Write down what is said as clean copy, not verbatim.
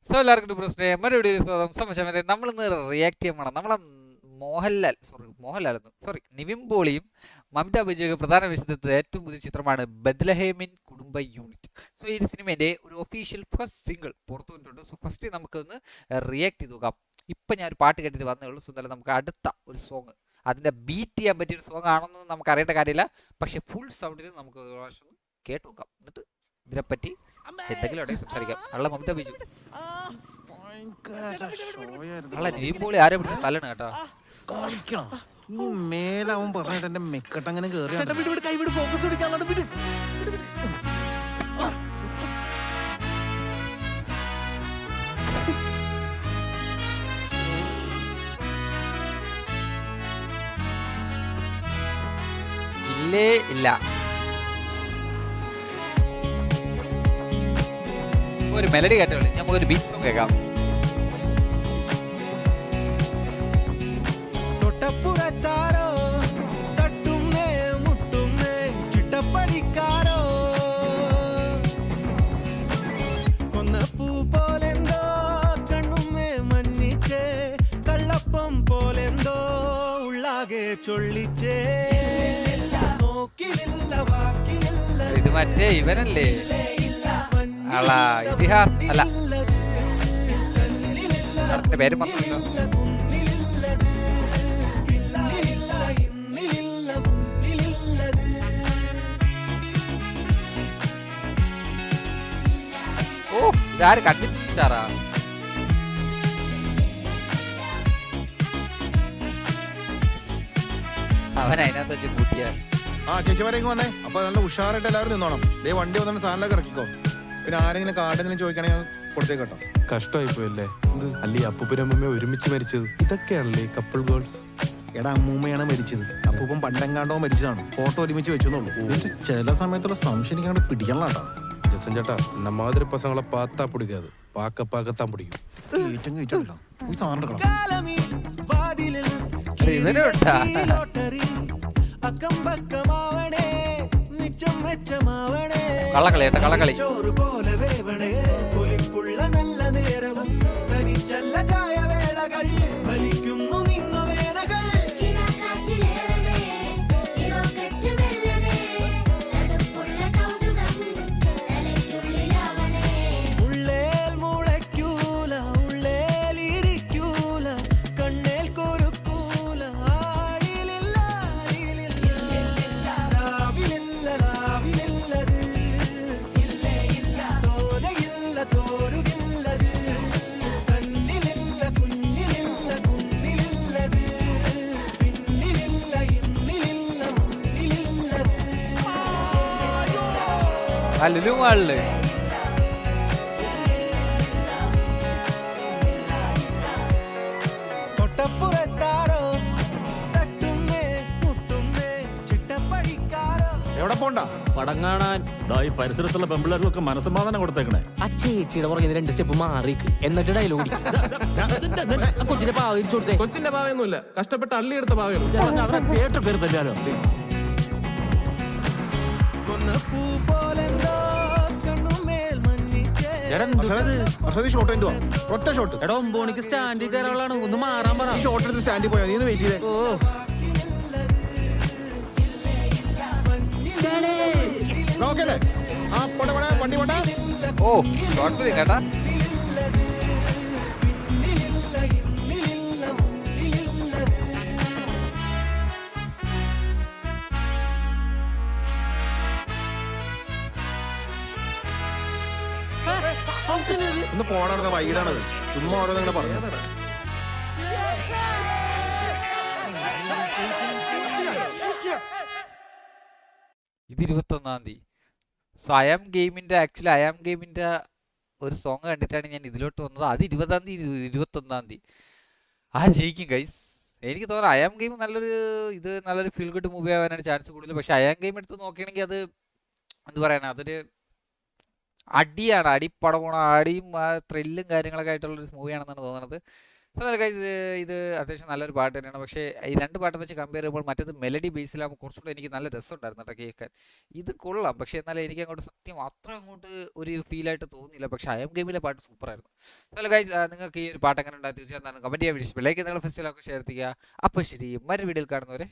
So എല്ലാവർക്കും പ്രശ്നം മറുപടി സ്വാഗതം സമശമരെ നമ്മളിന്ന് റിയാക്ട് ചെയ്യാൻ വേണം നമ്മളെ നിവിൻ പോളിയും മമിത ബജിയൊക്കെ പ്രധാന വിശദത്തിൽ ഏറ്റവും പുതിയ ചിത്രമാണ് ബദ്ലഹേമിൻ കുടുംബ യൂണിറ്റ്. സോ ഈ സിനിമയുടെ ഒരു ഒഫീഷ്യൽ ഫസ്റ്റ് സിംഗിൾ പുറത്തു വന്നിട്ടുണ്ട്. സോ ഫസ്റ്റ് നമുക്കൊന്ന് റിയാക്ട് ചെയ്ത് നോക്കാം. ഇപ്പം ഞാൻ ഒരു പാട്ട് കേട്ടിട്ട് വന്നേ ഉള്ളൂ. സോ എന്തായാലും നമുക്ക് അടുത്ത ഒരു സോങ് അതിൻ്റെ ബീറ്റ് ചെയ്യാൻ പറ്റിയ ഒരു സോങ് ആണെന്ന് നമുക്ക് അറിയേണ്ട കാര്യമില്ല. പക്ഷെ ഫുൾ സൗണ്ടിൽ നമുക്ക് ഒരു പ്രാവശ്യം കേട്ട് നോക്കാം. എന്നിട്ട് ഇതിനെപ്പറ്റി എന്തെങ്കിലും ഉണ്ടെങ്കിൽ സംസാരിക്കാം. അള്ള മമിത ബിജു അള്ള നിവിൻ പോളി ആരെ പിടിച്ച് തല്ലണം കേട്ടോ. നീ മേലാവും പറഞ്ഞിട്ട് എന്റെ മെക്കട്ടങ്ങനെ കേറി ഇല്ലേ ഇല്ല. ഒരു മെലഡി കേട്ടോ, നമുക്കൊരു ബീറ്റ് സോങ് കേൾക്കാം. തൊട്ടപ്പുറത്താരോ തട്ടുന്നേ മുട്ടുന്നേ ചിട്ടപ്പടിക്കാരോ കൊന്നപ്പൂ പോലെന്തോ കണ്ണുമ്മേ മഞ്ഞിച്ചേ കള്ളപ്പം പോലെന്തോ ഉള്ളാകെ ചൊള്ളിച്ചേ നോക്കിലില്ല വാക്കിലില്ല. ഇത് മറ്റേ ഇവനല്ലേ അല്ല ഇതിഹാസ് അല്ല അതിന്റെ പേര് പറഞ്ഞല്ലോ. ഓ ഇതാര് കൺവിൻസ് സ്റ്റാറാ. അവൻ അതിനകത്ത് വെച്ച് കൂട്ടിയ ചേച്ചിമാരെ വന്നേ. അപ്പൊ നല്ല ഉഷാറായിട്ട് എല്ലാവരും നിന്നോണം. ദേ വണ്ടി വന്നിട്ട് സാധനമൊക്കെ ഇറക്കിക്കോ. പിന്നെ ആരെങ്കിലും കാർഡെങ്കിലും ചോദിക്കണെങ്കിൽ കൊടുത്തേക്ക് കേട്ടോ. കഷ്ടമായി പോയല്ലേ. അല്ലേ അപ്പൂപ്പനമ്മ ഒരുമിച്ച് മരിച്ചത്. ഇതൊക്കെയാണല്ലേ കപ്പിൾ ഗോൾസ്. എടാ അമ്മൂമ്മയാണ് മരിച്ചത്. അപ്പൂപ്പൻ പണ്ടെങ്ങാണ്ടോ മരിച്ചതാണ്. ഫോട്ടോ ഒരുമിച്ച് വെച്ചെന്നുള്ളൂ. ചില സമയത്തുള്ള സംശയം എനിക്ക് അങ്ങോട്ട് പിടിക്കണം കേട്ടോ. ജസൻ ചേട്ടാ இந்த மாதிரி பசங்களை பார்த்தா பிடிக்காது, பார்க்கத்தான் பிடிக்கும். ഏറ്റവും കഴിച്ചല്ലോ ഈ സാധനം എടുക്കണം. കാലമീ വാതിലിൽ ഇവനുണ്ടാ ലോട്ടറി അക്കം പക്കമാവണേ മിച്ചം മെച്ചമാവണേ കള്ളക്കളി കേട്ടോ, കള്ളക്കളി. ചോറ് പോലെ വേവണേ പൊലിപ്പുള്ള നല്ല നേരവും തനിച്ചല്ല ചായ വേളകൾ വലിക്കുന്നു നിന്നു വേളകൾ ഉള്ളേൽ മുളയ്ക്കൂല ഉള്ളേൽ ഇരിക്കൂല കണ്ണേൽ കൊരുക്കൂല ആടിലില്ല രാവിലില്ല രാവിലില്ലത് തോലയില്ല തോരുകില്ലത് കണ്ണിലില്ല കുഞ്ഞിലില്ല കുന്നിലില്ലത് പിന്നിലില്ല ഇന്നിലില്ല മുന്നിലില്ലത് ആ ലുലു മാളില് തൊട്ടപ്പുറത്താരോ തട്ടുന്നേ മുട്ടുന്നേ ചിട്ടപ്പടിക്കാരോ. എവിടെ പോണ്ട പടം കാണാൻ ഈ പരിസരത്തുള്ള പെമ്പിള്ളേർക്കൊക്കെ മനസ്സമാധാനം കൊടുത്തേക്കണേ. ആ ചേച്ചിയുടെ പുറകെ 2 സ്റ്റെപ്പ് മാറിക്ക് എന്നിട്ട് ഡയലോഗ് കൊച്ചിന്റെ പാവിച്ചു കൊടുത്തേ. കൊച്ചിന്റെ ഭാവയൊന്നുമില്ല, കഷ്ടപ്പെട്ട് അള്ളിയെടുത്ത ഭാവയാണ്. അവിടെ തിയേറ്റർ പേര് തല്ലാലോ. കൊന്നപ്പൂ പോലെന്തോ കണ്ണുമേൽ മഞ്ഞിച്ചേ ഷോട്ട് എന്തുവാ ഒറ്റ ഷോട്ട്. എടാ 9 മണിക്ക് സ്റ്റാൻഡിൽ കയറാളാണ്, ഒന്ന് മാറാൻ പറ. ഈ ഷോട്ട് എടുത്ത് സ്റ്റാൻഡിൽ പോയാൽ നീ ഒന്ന് വെയിറ്റ് ചെയ്തേ. നോക്കല്ലേ ആ പോട്ടെ പോട്ടെ വണ്ടി പോട്ടെ. ഓ ഷോർട്ട് ഫിലിം കേട്ടാ. ഒന്ന് പോണ വൈകിടാണത്. ചുമ്മാ ഓരോ നിങ്ങളെ പറഞ്ഞു. ഇത് 21-ാം തീയതി. സോ അയാം ഗെയിമിന്റെ ഒരു സോങ് കണ്ടിട്ടാണ് ഞാൻ ഇതിലോട്ട് വന്നത്. അത് 20-ാം തീയതി 21-ാം തീയതി ആ ജയിക്കും ഗൈസ്. എനിക്ക് തോന്നുന്നു അയാം ഗെയിം നല്ലൊരു ഫീൽ ഗുഡ് മൂവി ആവാനാണ് ചാൻസ് കൂടുതൽ. പക്ഷെ അയാം ഗെയിം എടുത്ത് നോക്കുകയാണെങ്കിൽ അത് എന്ത് പറയാനാ, അതൊരു അടിയാണ്, അടിപ്പടമാണ്, അടിയും ആ ത്രില്ലും കാര്യങ്ങളൊക്കെ ആയിട്ടുള്ളൊരു മൂവിയാണെന്നാണ് തോന്നുന്നത്. സോ ഗൈസ് ഇത് അത്യാവശ്യം നല്ലൊരു പാട്ട് തന്നെയാണ്. പക്ഷേ ഈ രണ്ട് പാട്ട് വെച്ച് കമ്പയർ ചെയ്യുമ്പോൾ മറ്റേത് മെലഡി ബേസിലാകുമ്പോൾ കുറച്ചുകൂടെ എനിക്ക് നല്ല രസമുണ്ടായിരുന്നു കേട്ടോ കേൾക്കാൻ. ഇത് കൊള്ളാം, പക്ഷേ എന്നാലും എനിക്ക് അങ്ങോട്ട് സത്യം അത്ര അങ്ങോട്ട് ഒരു ഫീലായിട്ട് തോന്നിയില്ല. പക്ഷേ ഐ എം ഗെയിമിലെ പാട്ട് സൂപ്പറായിരുന്നു. സോ ഗൈസ് നിങ്ങൾക്ക് ഈ ഒരു പാട്ട് എങ്ങനെ ഉണ്ടായി തീർച്ചയായും കമൻറ്റ് ചെയ്യാൻ വേണ്ടി ലൈക്ക് നിങ്ങൾ ഫെസ്റ്റിവലൊക്കെ ഷെയർ ചെയ്യുക. അപ്പോൾ ശരി, മറ്റൊരു വീഡിയോയിൽ കാണുന്നവരെ